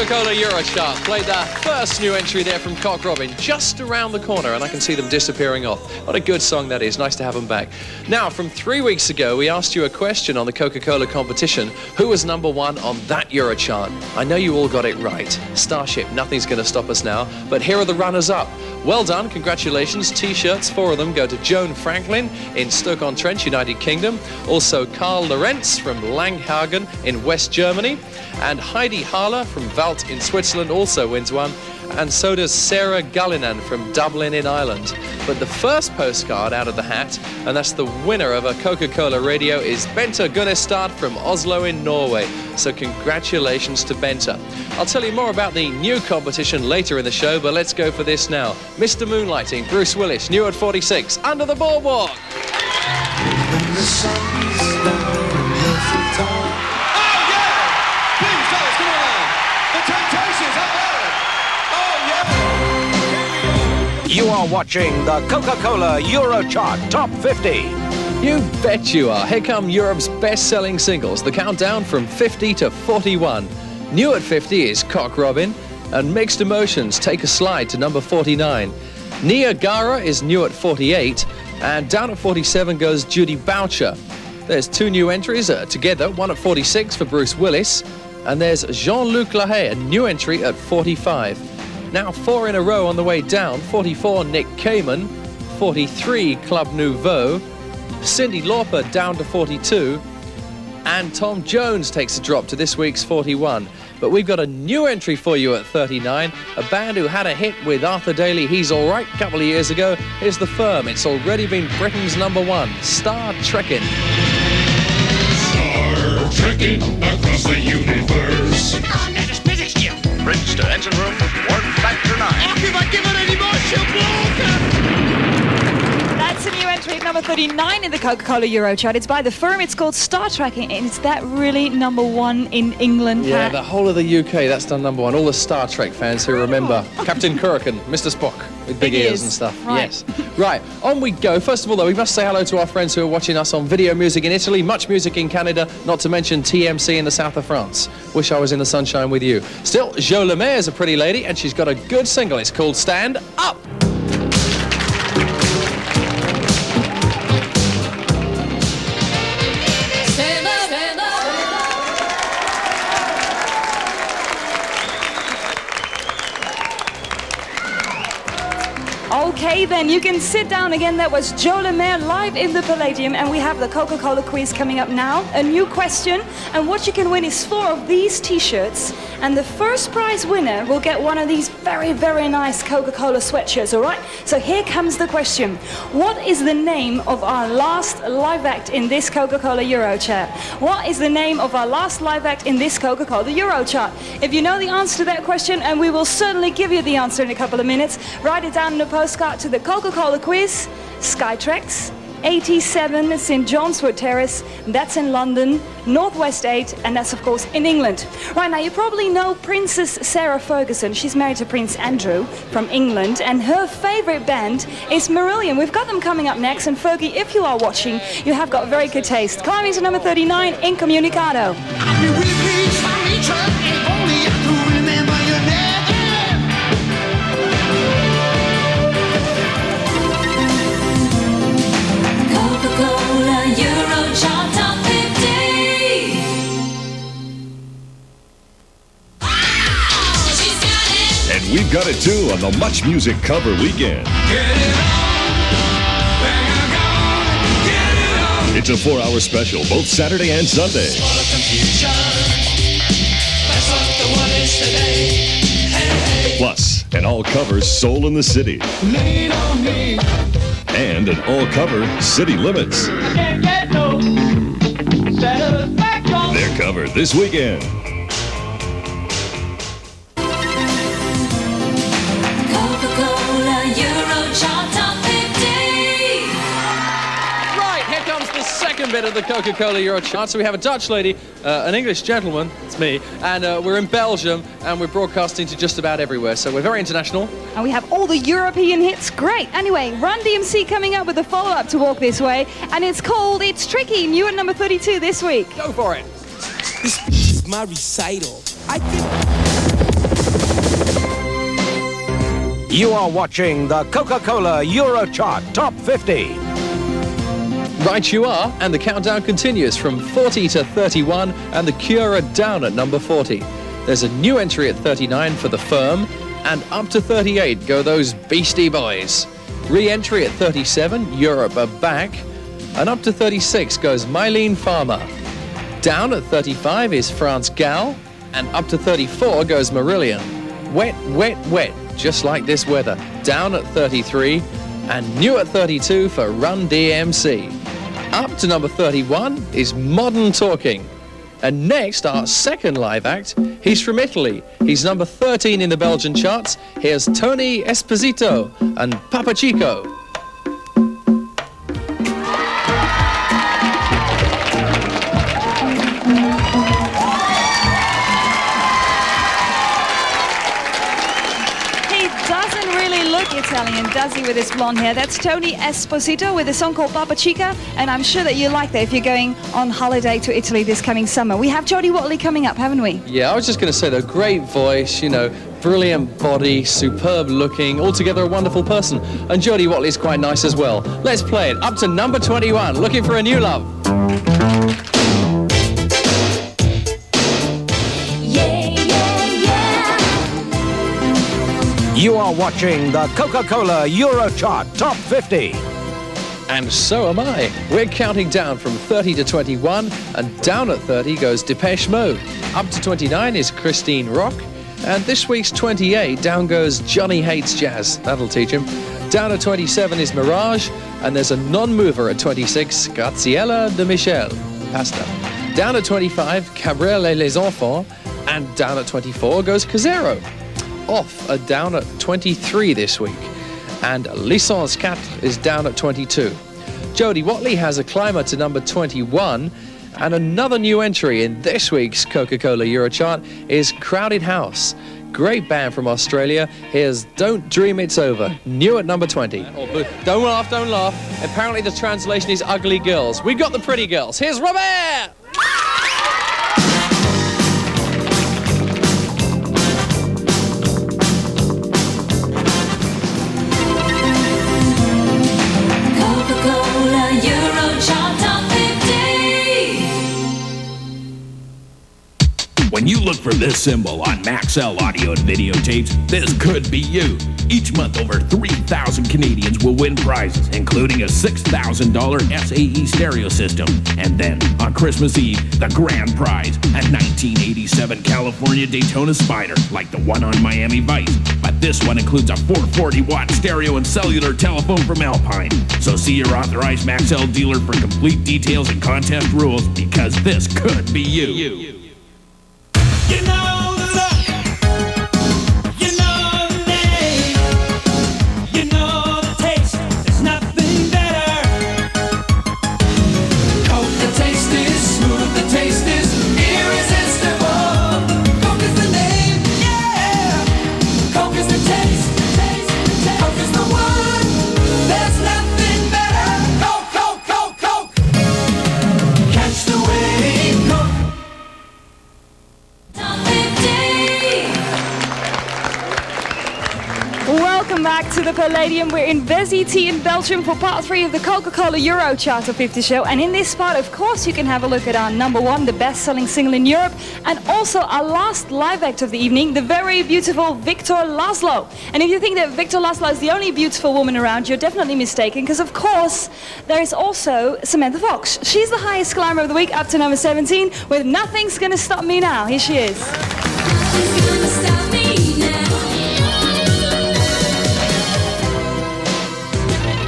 Coca Cola EuroChart played their first new entry there from Cock Robin, just around the corner, and I can see them disappearing off. What a good song that is. Nice to have them back. Now, from 3 weeks ago, we asked you a question on the Coca-Cola competition. Who was #1 on that EuroChart? I know you all got it right. Starship, nothing's going to stop us now. But here are the runners-up. Well done, congratulations. T-shirts, 4 of them, go to Joan Franklin in Stoke-on-Trent, United Kingdom. Also, Karl Lorenz from Langhagen in West Germany. And Heidi Haller from Walt in Switzerland also wins one. And so does Sarah Gullinan from Dublin in Ireland. But the first postcard out of the hat, and that's the winner of a Coca-Cola radio, is Bente Gunnestad from Oslo in Norway. So congratulations to Bente. I'll tell you more about the new competition later in the show, but let's go for this now. Mr. Moonlighting, Bruce Willis, new at 46, Under the Boardwalk. When the sun is down, you are watching the Coca Cola EuroChart Top 50. You bet you are. Here come Europe's best-selling singles. The countdown from 50 to 41. New at 50 is Cock Robin, and Mixed Emotions take a slide to number 49. Niagara is new at 48, and down at 47 goes Judy Boucher. There's 2 new entries together, one at 46 for Bruce Willis, and there's Jean-Luc Lahaye, a new entry at 45. Now 4 in a row on the way down. 44, Nick Kamen. 43, Club Nouveau. Cyndi Lauper down to 42. And Tom Jones takes a drop to this week's 41. But we've got a new entry for you at 39. A band who had a hit with Arthur Daly, He's Alright, a couple of years ago. Here's The Firm. It's already been Britain's #1. Star Trekking. Star trekking across the universe. That is physics, Jim. Bridge to engine room, warp factor 9. If I give it any more, she'll blow. That's a new entry at number 39 in the Coca-Cola EuroChart. It's by The Firm. It's called Star Trekking, and it's that really #1 in England. Yeah, Pat? the whole of the UK, that's done #1. All the Star Trek fans who remember Captain Kirk and Mr. Spock with big ears and stuff. Right. Yes. Right, on we go. First of all, though, we must say hello to our friends who are watching us on Video Music in Italy, MuchMusic in Canada, not to mention TMC in the south of France. Wish I was in the sunshine with you. Still, Jo Lemaire is a pretty lady, and she's got a good single. It's called Stand Up. Okay, then you can sit down again. That was Jo Lemaire live in the Palladium, and we have the Coca-Cola quiz coming up now. A new question, and what you can win is 4 of these T-shirts, and the first prize winner will get one of these very, very nice Coca-Cola sweatshirts, all right? So here comes the question. What is the name of our last live act in this Coca-Cola EuroChart? What is the name of our last live act in this Coca-Cola EuroChart? If you know the answer to that question, and we will certainly give you the answer in a couple of minutes, write it down in a postcard to the Coca-Cola quiz, Skytrax, 87 St John's Wood Terrace, that's in London, Northwest 8, and that's of course in England. Right, now you probably know Princess Sarah Ferguson. She's married to Prince Andrew from England, and her favorite band is Marillion. We've got them coming up next, and Fergie, if you are watching, you have got very good taste. Climbing to number 39, Incommunicado. EuroChart Top 50. And we've got it too on the MuchMusic cover weekend. It's a 4-hour special, both Saturday and Sunday. Plus, an all-cover Soul in the City. And an all-cover City Limits. They're covered this weekend. Coca-Cola EuroChart Top 50. Right, here comes the second bit of the Coca-Cola EuroChart. So we have a Dutch lady, an English gentleman, it's me, and we're in Belgium, and we're broadcasting to just about everywhere. So we're very international. And we have all the European hits. Great. Anyway, Run DMC coming up with a follow-up to Walk This Way, and it's called It's Tricky, new at number 32 this week. Go for it. This is my recital. I think... You are watching the Coca Cola EuroChart Top 50. Right you are, and the countdown continues from 40 to 31, and the Cure are down at number 40. There's a new entry at 39 for The Firm, and up to 38 go those Beastie Boys. Re-entry at 37, Europe are back, and up to 36 goes Mylene Farmer. Down at 35 is France Gall, and up to 34 goes Marillion. Wet, wet, wet, just like this weather. Down at 33, and new at 32 for Run DMC. Up to number 31 is Modern Talking. And next, our second live act, he's from Italy. He's number 13 in the Belgian charts. Here's Tony Esposito and Papa Chico. Italian, does he, with his blonde hair? That's Tony Esposito with a song called Papa Chica, and I'm sure that you like that if you're going on holiday to Italy this coming summer. We have Jodie Watley coming up, haven't we? Yeah, I was just going to say, the great voice, brilliant body, superb looking, altogether a wonderful person. And Jodie Watley is quite nice as well. Let's play it. Up to number 21, Looking for a New Love. You are watching the Coca Cola EuroChart Top 50. And so am I. We're counting down from 30 to 21, and down at 30 goes Depeche Mode. Up to 29 is Christine Rock, and this week's 28, down goes Johnny Hates Jazz. That'll teach him. Down at 27 is Mirage, and there's a non-mover at 26, Graziella de Michel, Pasta. Down at 25, Cabrel et les Enfants, and down at 24 goes Casero. Off are down at 23 this week, and Licence 4 is down at 22. Jodie Watley has a climber to number 21, and another new entry in this week's Coca-Cola EuroChart is Crowded House. Great band from Australia. Here's Don't Dream It's Over, new at number 20. Don't laugh, don't laugh. Apparently the translation is ugly girls. We got the pretty girls. Here's Robert! When you look for this symbol on MaxL audio and videotapes, this could be you. Each month, over 3,000 Canadians will win prizes, including a $6,000 SAE stereo system. And then, on Christmas Eve, the grand prize, a 1987 California Daytona Spider, like the one on Miami Vice. But this one includes a 440-watt stereo and cellular telephone from Alpine. So see your authorized MaxL dealer for complete details and contest rules, because this could be you. You know the look, you know the name, you know the taste, there's nothing better. Coke, the taste is smooth, the taste is irresistible. Coke is the name, yeah. Coke is the taste, Coke is the one, there's nothing better. Coke, Coke, Coke, Coke. Catch the wave, Coke. Welcome back to the Palladium. We're in Vézity in Belgium for part 3 of the Coca-Cola EuroChart Top 50 show. And in this part, of course, you can have a look at our number 1, the best-selling single in Europe, and also our last live act of the evening, the very beautiful Victor Laszlo. And if you think that Victor Laszlo is the only beautiful woman around, you're definitely mistaken, because of course, there is also Samantha Fox. She's the highest climber of the week, up to number 17, with Nothing's Gonna Stop Me Now. Here she is. Nothing's gonna stop me now.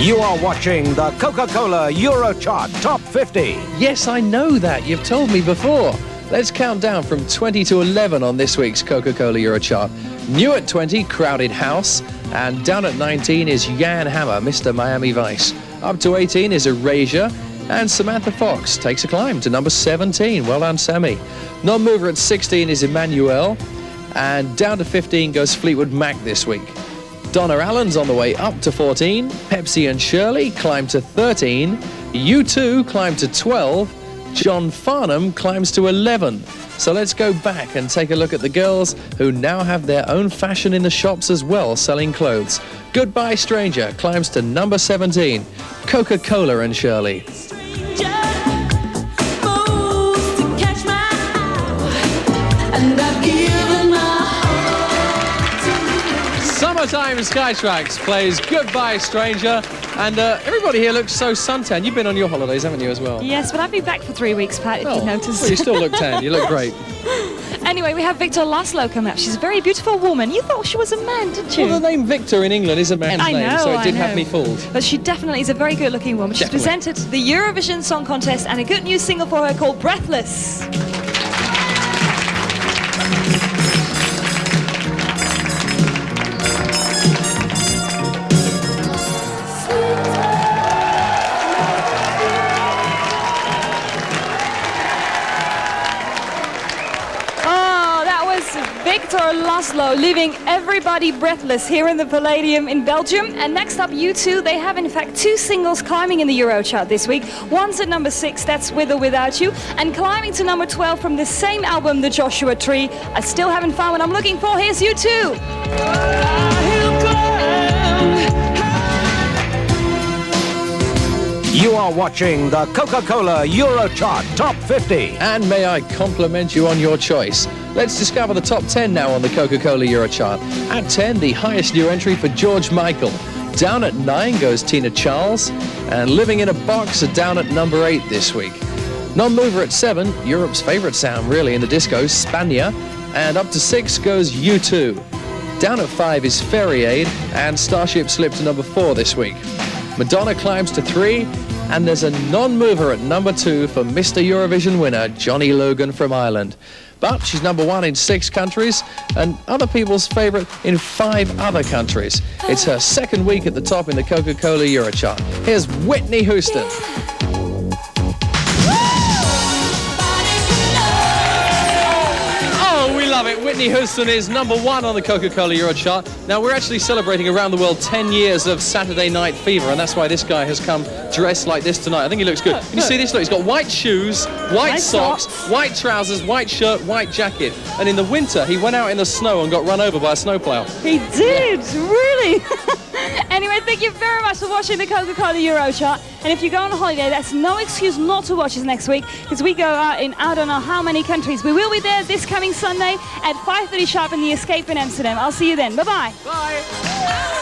You are watching the Coca Cola EuroChart Top 50. Yes, I know that. You've told me before. Let's count down from 20 to 11 on this week's Coca-Cola EuroChart. New at 20, Crowded House. And down at 19 is Jan Hammer, Mr. Miami Vice. Up to 18 is Erasure. And Samantha Fox takes a climb to number 17. Well done, Sammy. Non-mover at 16 is Emmanuel. And down to 15 goes Fleetwood Mac this week. Donna Allen's on the way up to 14. Pepsi and Shirley climb to 13. U2 climb to 12. John Farnham climbs to 11. So let's go back and take a look at the girls who now have their own fashion in the shops as well, selling clothes. Goodbye Stranger climbs to number 17. Coca Cola and Shirley. Summertime Skytrax plays Goodbye Stranger, and everybody here looks so suntan. You've been on your holidays, haven't you, as well? Yes, but I've been back for 3 weeks, Pat, if you noticed. Well, you still look tan. You look great. Anyway, we have Victor Laszlo coming up. She's a very beautiful woman. You thought she was a man, didn't you? Well, the name Victor in England is a man's name, so it did have me fooled. But she definitely is a very good-looking woman. She's presented the Eurovision Song Contest and a good new single for her called Breathless. Victor Laszlo leaving everybody breathless here in the Palladium in Belgium. And next up, U2. They have in fact 2 singles climbing in the EuroChart this week. One's at number 6, that's With or Without You, and climbing to number 12 from the same album, The Joshua Tree. I still haven't found what I'm looking for. Here's U2. You are watching the Coca Cola EuroChart Top 50. And may I compliment you on your choice. Let's discover the top 10 now on the Coca Cola EuroChart. At 10, the highest new entry for George Michael. Down at 9 goes Tina Charles. And Living in a Box are down at number 8 this week. Non-mover at 7, Europe's favourite sound really in the disco, Spania. And up to 6 goes U2. Down at 5 is Ferry Aid, and Starship slipped to number 4 this week. Madonna climbs to 3, and there's a non-mover at number 2 for Mr. Eurovision winner Johnny Logan from Ireland. But she's number 1 in 6 countries, and other people's favourite in 5 other countries. It's her second week at the top in the Coca Cola EuroChart. Here's Whitney Houston. Love it. Whitney Houston is number 1 on the Coca Cola EuroChart. Now, we're actually celebrating around the world 10 years of Saturday Night Fever, and that's why this guy has come dressed like this tonight. I think he looks good. Can you see this? Look, he's got white shoes, white socks, white trousers, white shirt, white jacket. And in the winter, he went out in the snow and got run over by a snowplow. He did, really. Anyway, thank you very much for watching the Coca Cola EuroChart. And if you go on holiday, that's no excuse not to watch us next week, because we go out in I don't know how many countries. We will be there this coming Sunday at 5:30 sharp in the Escape in Amsterdam. I'll see you then. Bye-bye. Bye.